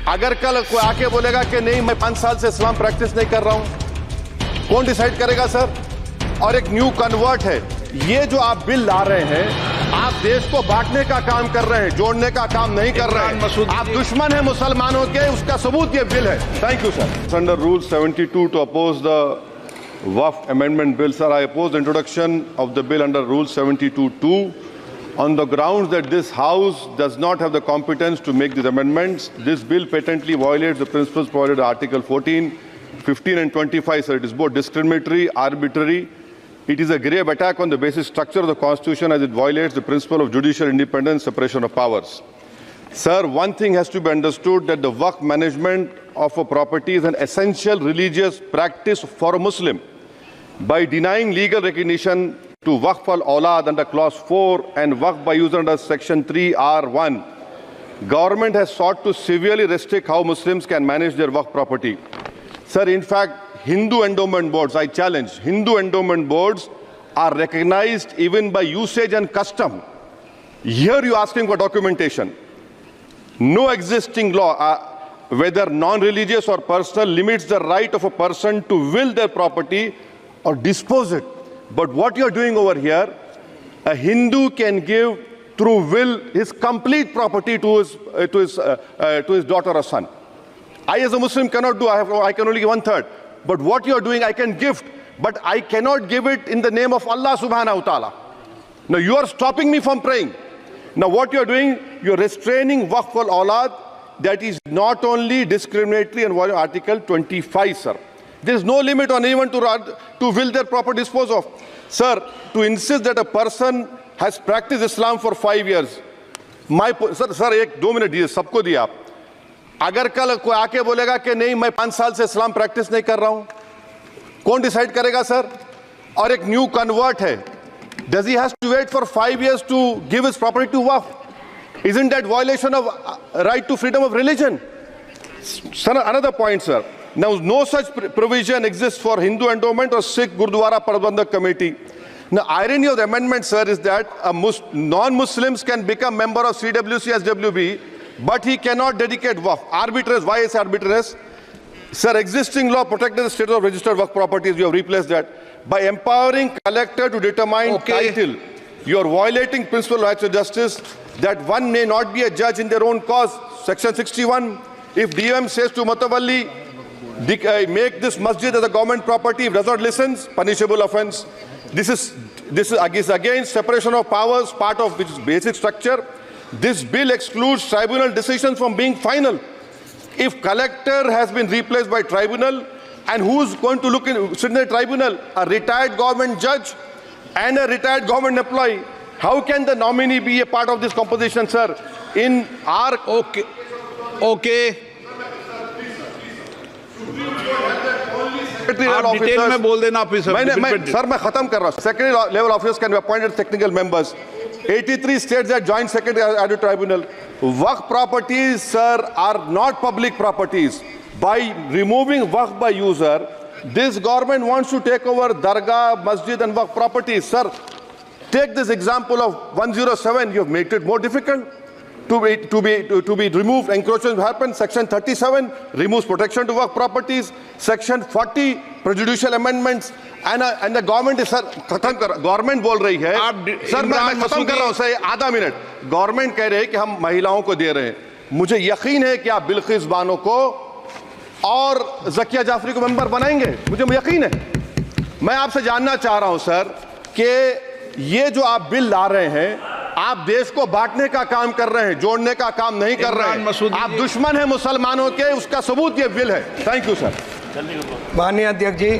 अगर कल कोई आके बोलेगा कि नहीं मैं 5 साल से इस्लाम प्रैक्टिस नहीं कर रहा हूं, कौन डिसाइड करेगा सर? और एक न्यू कन्वर्ट है। ये जो आप बिल ला रहे हैं, आप देश को बांटने का काम कर रहे हैं, जोड़ने का काम नहीं कर रहे हैं। आप दुश्मन हैं मुसलमानों के, उसका सबूत ये बिल है। Thank you sir. Under rule 72 to oppose the Waqf amendment bill, sir, I oppose the introduction of the bill under Rule 72(2) on the grounds that this House does not have the competence to make these amendments. This bill patently violates the principles provided in Article 14, 15 and 25, sir. It is both discriminatory, arbitrary. It is a grave attack on the basic structure of the Constitution as it violates the principle of judicial independence, separation of powers. Sir, one thing has to be understood, that the Waqf management of a property is an essential religious practice for a Muslim. By denying legal recognition to Waqf al-Awlad under Clause 4 and Waqf by user under Section 3(r)(1), government has sought to severely restrict how Muslims can manage their Waqf property. Sir, in fact, Hindu endowment boards, I challenge, Hindu endowment boards are recognized even by usage and custom. Here you are asking for documentation. No existing law, whether non-religious or personal, limits the right of a person to will their property or dispose it. But what you are doing over here, a Hindu can give through will his complete property to his daughter or son. I as a Muslim cannot do, I can only give 1/3. But what you are doing, I can gift, but I cannot give it in the name of Allah subhanahu wa ta'ala. Now you are stopping me from praying. Now what you are doing, you are restraining Waqf al-Awlad. That is not only discriminatory and violating Article 25, sir. There is no limit on anyone to will their property dispose of. Sir, to insist that a person has practiced Islam for 5 years, sir, एक 2 minute दिए, सबको दिया आप। अगर कल कोई आके बोलेगा कि नहीं मैं 5 साल से इस्लाम प्रैक्टिस नहीं कर रहा हूं, कौन डिसाइड करेगा सर? और एक न्यू कन्वर्ट है, does he has to wait for 5 years to give his property to Waqf? Isn't that violation of right to freedom of religion? Sir, another point, sir. Now, no such provision exists for Hindu endowment or Sikh Gurdwara Prabandhak Committee. Now, irony of the amendment, sir, is that non-Muslims can become member of CWC, SWB, but he cannot dedicate Waqf. Arbitrary. Why is arbitrary? Sir, existing law protected the status of registered Waqf properties. You have replaced that. By empowering collector to determine title, you are violating principle of rights of justice, that one may not be a judge in their own cause. Section 61. If DOM says to Mutawalli, make this masjid as a government property, if does not listen, punishable offense. This is against separation of powers, part of which is basic structure. This bill excludes tribunal decisions from being final. If collector has been replaced by tribunal, and who's going to sit in the tribunal? A retired government judge and a retired government employee. How can the nominee be a part of this composition, sir? In our okay. आप detail में बोल देना officer. Sir मैं खत्म कर रहा हूं। Secondary level officers can be appointed technical members. 83 states that joint secretary added tribunal. Waqf properties, sir, are not public properties. By removing Waqf by user, this government wants to take over Dargah, Masjid and Waqf properties. Sir, take this example of 107. You have made it more difficult to be removed. Encroachment happen. Section 37 removes protection to Waqf properties. Section 40 prejudicial amendments. And the government is, sir, खत्म कर, government बोल रही है, sir मैं खत्म कर रहा हूं सर, आधा मिनट। गवर्नमेंट कह रहे हैं कि हम महिलाओं को दे रहे हैं। मुझे यकीन है कि आप बिल्किस बानो को और ज़किया जाफरी को मेंबर बनाएंगे, मुझे यकीन है। मैं आपसे जानना चाह रहा हूं सर कि ये जो आप बिल ला रहे हैं, आप देश को बांटने का काम कर रहे हैं, जोड़ने का काम नहीं कर रहे हैं। आप दुश्मन हैं मुसलमानों के, उसका सबूत ये बिल है। Thank you sir. माननीय अध्यक्ष जी।